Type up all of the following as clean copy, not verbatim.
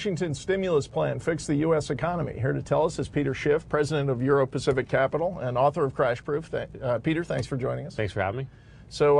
Washington's stimulus plan fixed the U.S. economy? Here to tell us is Peter Schiff, president of Euro-Pacific Capital and author of Crash Proof. Peter, thanks for joining us. Thanks for having me. So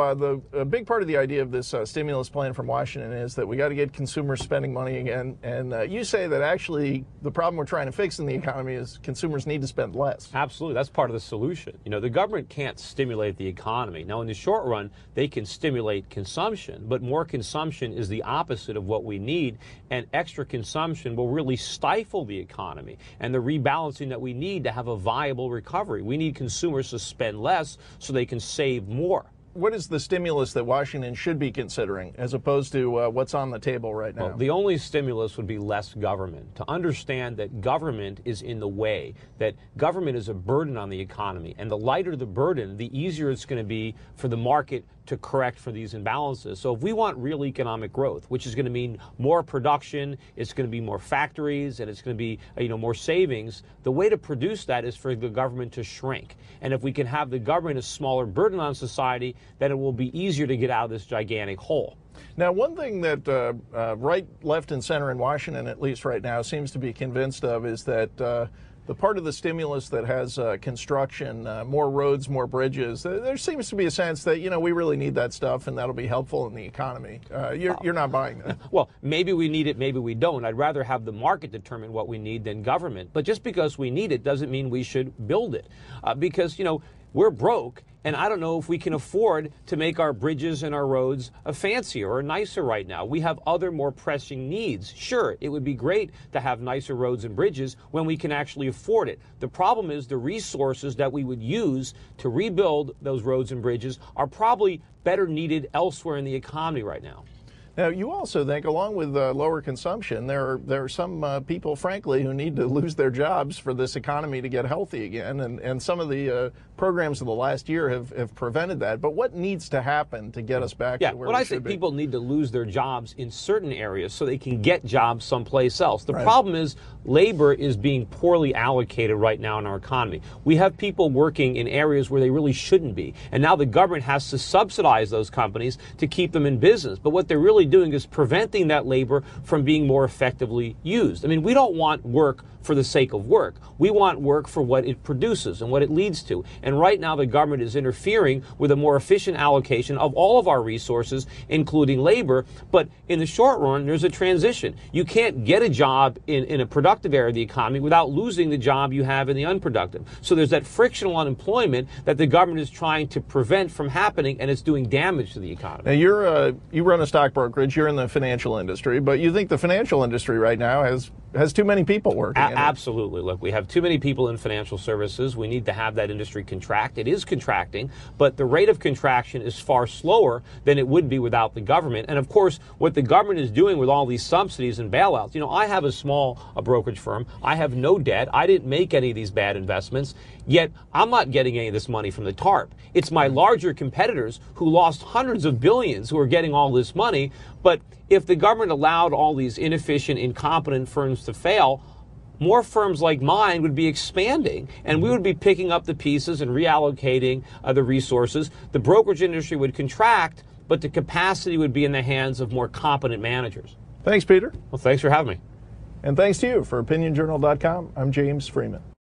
a big part of the idea of this stimulus plan from Washington is that we got to get consumers spending money again. And you say that actually the problem we're trying to fix in the economy is consumers need to spend less. Absolutely. That's part of the solution. You know, the government can't stimulate the economy. Now, in the short run, they can stimulate consumption, but more consumption is the opposite of what we need. And extra consumption will really stifle the economy and the rebalancing that we need to have a viable recovery. We need consumers to spend less so they can save more. What is the stimulus that Washington should be considering as opposed to what's on the table right now? Well, the only stimulus would be less government. To understand that government is in the way, that government is a burden on the economy, and the lighter the burden, the easier it's going to be for the market to correct for these imbalances. So if we want real economic growth, which is going to mean more production, it's going to be more factories, and it's going to be more savings, the way to produce that is for the government to shrink. And if we can have the government a smaller burden on society, then it will be easier to get out of this gigantic hole. Now, one thing that right, left, and center in Washington, at least right now, seems to be convinced of is that the part of the stimulus that has construction, more roads, more bridges, there seems to be a sense that, we really need that stuff and that'll be helpful in the economy. You're not buying that. Well, maybe we need it, maybe we don't. I'd rather have the market determine what we need than government. But just because we need it doesn't mean we should build it. Because, we're broke, and I don't know if we can afford to make our bridges and our roads fancier or nicer right now. We have other more pressing needs. Sure, it would be great to have nicer roads and bridges when we can actually afford it. The problem is the resources that we would use to rebuild those roads and bridges are probably better needed elsewhere in the economy right now. Now, you also think, along with lower consumption, there are some people, frankly, who need to lose their jobs for this economy to get healthy again, and some of the programs of the last year have prevented that. But what needs to happen to get us back to where we should be? Well, I think people need to lose their jobs in certain areas so they can get jobs someplace else. The problem is labor is being poorly allocated right now in our economy. We have people working in areas where they really shouldn't be, and now the government has to subsidize those companies to keep them in business. But what they're really doing is preventing that labor from being more effectively used. I mean, we don't want work for the sake of work. We want work for what it produces and what it leads to. And right now the government is interfering with a more efficient allocation of all of our resources, including labor. But in the short run, there's a transition. You can't get a job in a productive area of the economy without losing the job you have in the unproductive. So there's that frictional unemployment that the government is trying to prevent from happening, and it's doing damage to the economy. Now, you run a stock brokerage. You're in the financial industry, but you think the financial industry right now has too many people working in it? Absolutely. Look, we have too many people in financial services. We need to have that industry contract. It is contracting, but the rate of contraction is far slower than it would be without the government. And of course, what the government is doing with all these subsidies and bailouts, I have a small brokerage firm. I have no debt. I didn't make any of these bad investments, yet I'm not getting any of this money from the TARP. It's my larger competitors who lost hundreds of billions who are getting all this money. But if the government allowed all these inefficient, incompetent firms to fail, more firms like mine would be expanding, and we would be picking up the pieces and reallocating the resources. The brokerage industry would contract, but the capacity would be in the hands of more competent managers. Thanks, Peter. Well, thanks for having me. And thanks to you. For OpinionJournal.com, I'm James Freeman.